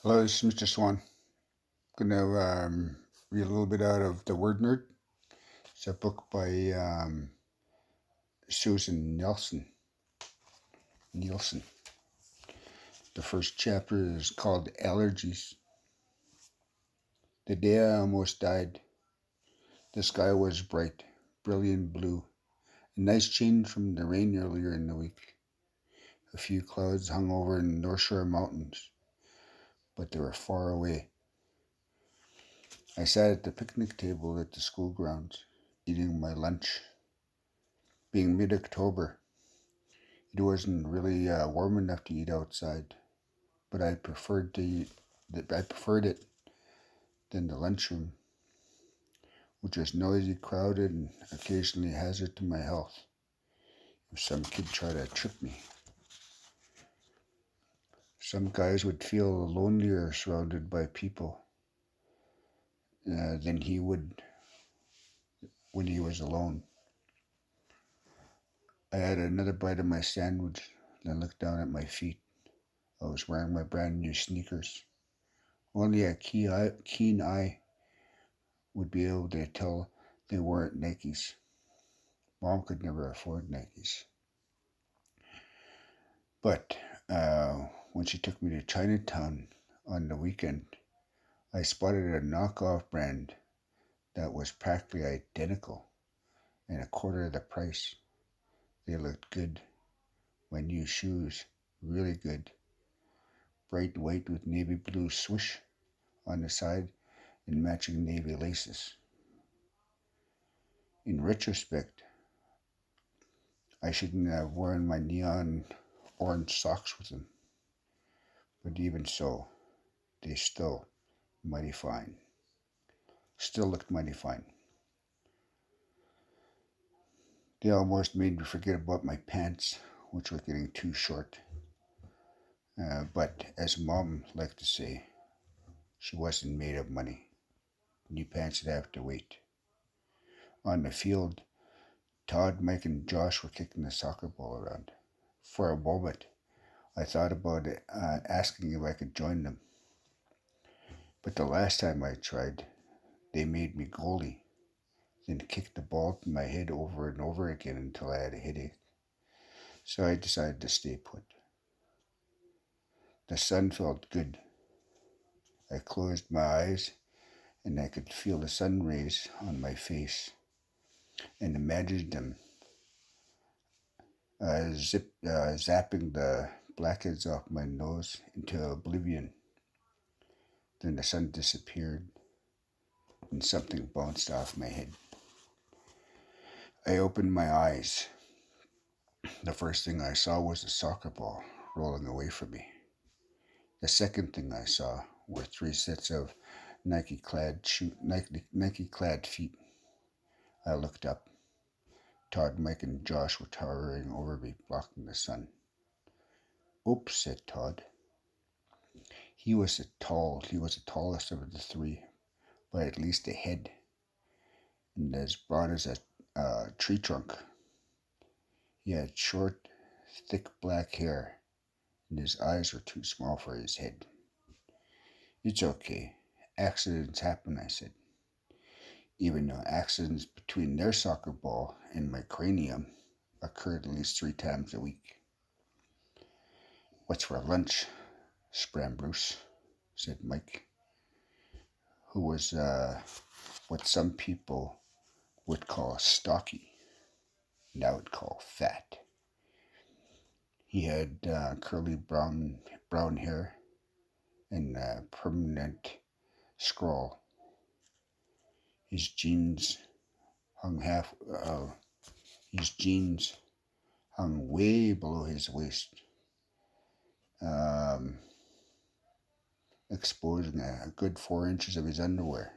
Hello, this is Mr. Swan. Going to read a little bit out of The Word Nerd. It's a book by Susin Nielsen. The first chapter is called Allergies. The day I almost died, the sky was bright, brilliant blue, a nice change from the rain earlier in the week. A few clouds hung over the North Shore Mountains, but they were far away. I sat at the picnic table at the school grounds, eating my lunch. Being mid-October, it wasn't really warm enough to eat outside, but I preferred it than the lunchroom, which was noisy, crowded, and occasionally a hazard to my health if some kid tried to trip me. Some guys would feel lonelier surrounded by people than he would when he was alone. I had another bite of my sandwich, then looked down at my feet. I was wearing my brand new sneakers. Only a keen eye would be able to tell they weren't Nikes. Mom could never afford Nikes. But when she took me to Chinatown on the weekend, I spotted a knockoff brand that was practically identical and a quarter of the price. They looked good. My new shoes, really good. Bright white with navy blue swoosh on the side and matching navy laces. In retrospect, I shouldn't have worn my neon orange socks with them. But even so, they still mighty fine. Still looked mighty fine. They almost made me forget about my pants, which were getting too short. But as Mom liked to say, she wasn't made of money. New pants would have to wait. On the field, Todd, Mike, and Josh were kicking the soccer ball around. For a moment, I thought about asking if I could join them. But the last time I tried, they made me goalie, then kicked the ball to my head over and over again until I had a headache. So I decided to stay put. The sun felt good. I closed my eyes and I could feel the sun rays on my face and imagined them zapping the blackheads off my nose into oblivion. Then the sun disappeared and something bounced off my head. I opened my eyes. The first thing I saw was a soccer ball rolling away from me. The second thing I saw were three sets of Nike-clad feet. I looked up. Todd, Mike, and Josh were towering over me, blocking the sun. Oops, said Todd. He was the tallest of the three, by at least a head, and as broad as a tree trunk. He had short, thick black hair, and his eyes were too small for his head. It's okay. Accidents happen, I said. Even though accidents between their soccer ball and my cranium occurred at least 3 times a week. What's for lunch, Spram Bruce, said Mike, who was what some people would call stocky, and I would call fat. He had curly brown hair and a permanent scrawl. His jeans hung way below his waist, exposing a good 4 inches of his underwear,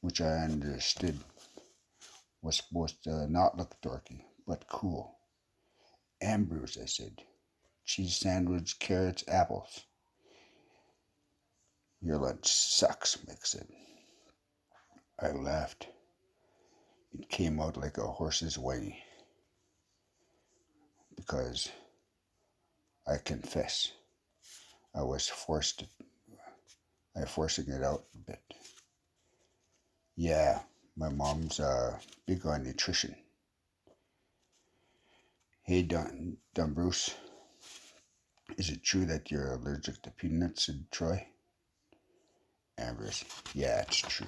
which I understood was supposed to not look dorky, but cool. Ambrose, I said. Cheese sandwich, carrots, apples. Your lunch sucks, Mick said. I laughed. It came out like a horse's whinny. Because I confess, I was forced I'm forcing it out a bit. Yeah, my mom's big on nutrition. Hey, Don Bruce, is it true that you're allergic to peanuts in Troy? Ambrose, yeah, it's true.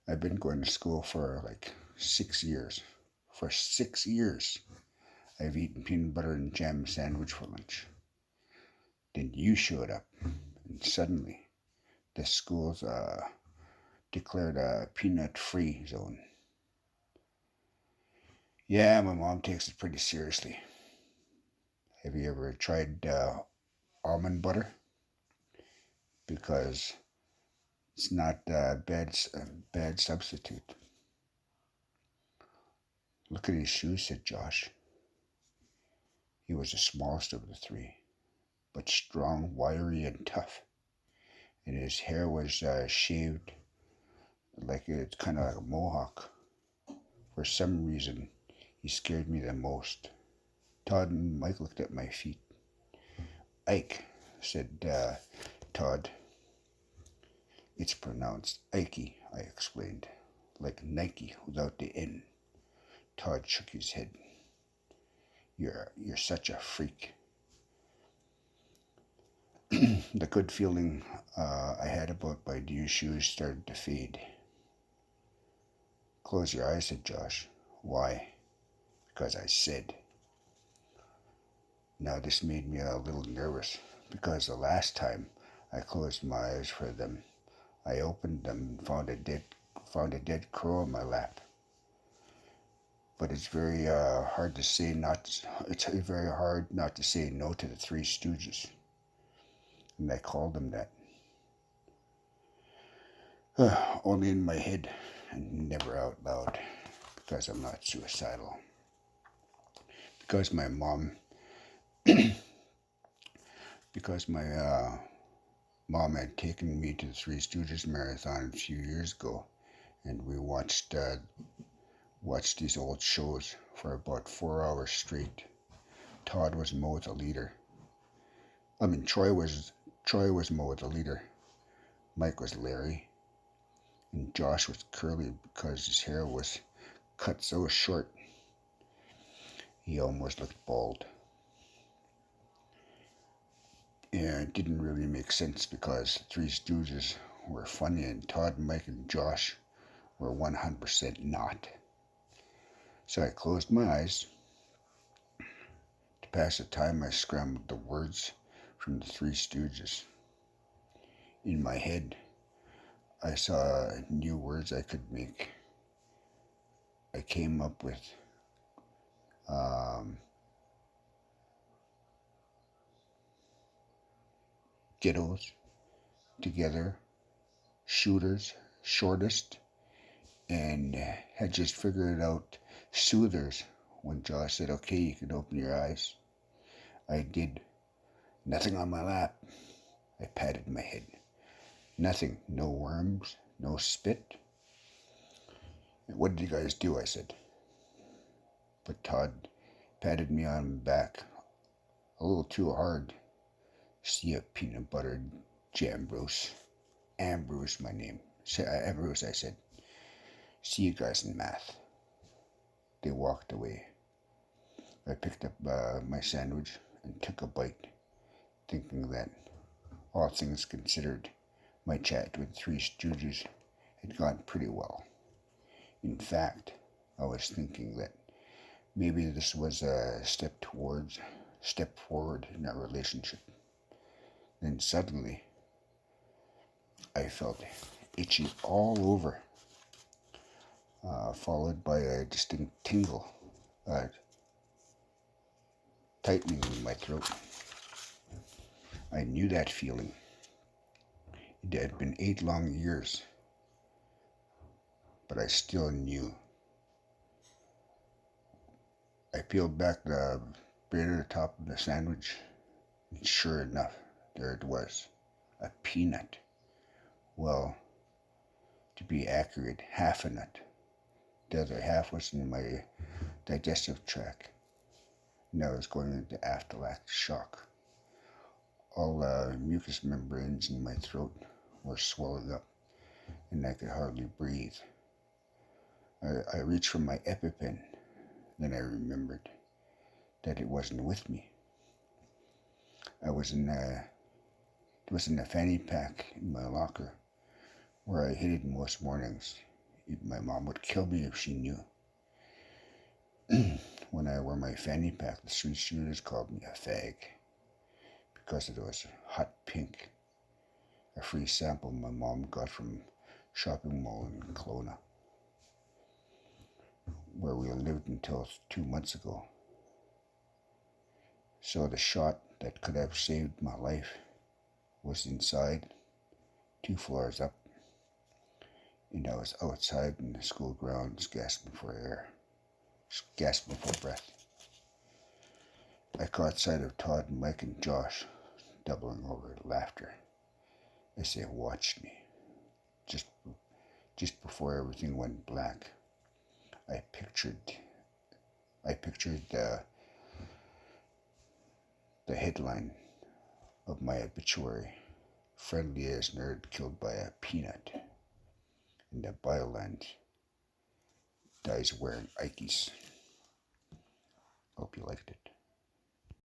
I've been going to school for like 6 years. For 6 years, I've eaten peanut butter and jam sandwich for lunch. Then you showed up, and suddenly the school's declared a peanut-free zone. Yeah, my mom takes it pretty seriously. Have you ever tried almond butter? Because it's not a bad substitute. Look at his shoes, said Josh. He was the smallest of the three, but strong, wiry, and tough. And his hair was shaved like it's kind of like a mohawk. For some reason, he scared me the most. Todd and Mike looked at my feet. Ike, said Todd. It's pronounced Ikey, I explained, like Nike without the N. Todd shook his head. You're such a freak. The good feeling I had about my new shoes started to fade. Close your eyes, said Josh. Why? Because I said. Now this made me a little nervous, because the last time I closed my eyes for them, I opened them and found a dead crow in my lap. But it's very hard to say It's very hard not to say no to the Three Stooges, and I called them that. Only in my head, and never out loud, because I'm not suicidal. Because my mom had taken me to the Three Stooges marathon a few years ago, and we watched these old shows for about 4 hours straight. Todd was Mo the leader. Troy was Mo the leader. Mike was Larry, and Josh was Curly because his hair was cut so short he almost looked bald. And it didn't really make sense because the Three Stooges were funny and Todd, Mike, and Josh were 100% not. So I closed my eyes. To pass the time, I scrambled the words from the Three Stooges. In my head, I saw new words I could make. I came up with ghettos, together, shooters, shortest, and had just figured out soothers when Josh said, okay, you can open your eyes. I did. Nothing on my lap. I patted my head. Nothing. No worms. No spit. What did you guys do? I said. But Todd patted me on the back a little too hard. See ya, peanut butter jam Bruce. Ambrose, my name. Ambrose, I said. See you guys in math. They walked away. I picked up my sandwich and took a bite, thinking that, all things considered, my chat with the Three Stooges had gone pretty well. In fact, I was thinking that maybe this was a step forward in our relationship. Then suddenly, I felt itchy all over, followed by a distinct tingle, tightening in my throat. I knew that feeling. It had been 8 long years, but I still knew. I peeled back the bread at the top of the sandwich, and sure enough, there it was, a peanut. Well, to be accurate, half a nut. The other half was in my digestive tract, and I was going into anaphylactic shock. all the mucous membranes in my throat were swelling up, and I could hardly breathe. I reached for my EpiPen, then I remembered that it wasn't with me. It was in a fanny pack in my locker, where I hid it most mornings. My mom would kill me if she knew. When I wore my fanny pack, the street shooters called me a fag because it was hot pink, a free sample my mom got from shopping mall in Kelowna, where we lived until 2 months ago. So the shot that could have saved my life was inside, 2 floors up, and I was outside in the school grounds gasping for breath. I caught sight of Todd, Mike, and Josh doubling over in laughter as they watched me. Just before everything went black, I pictured the headline of my obituary: friendly as nerd killed by a peanut, and the byline: dies wearing Ikes. Hope you liked it.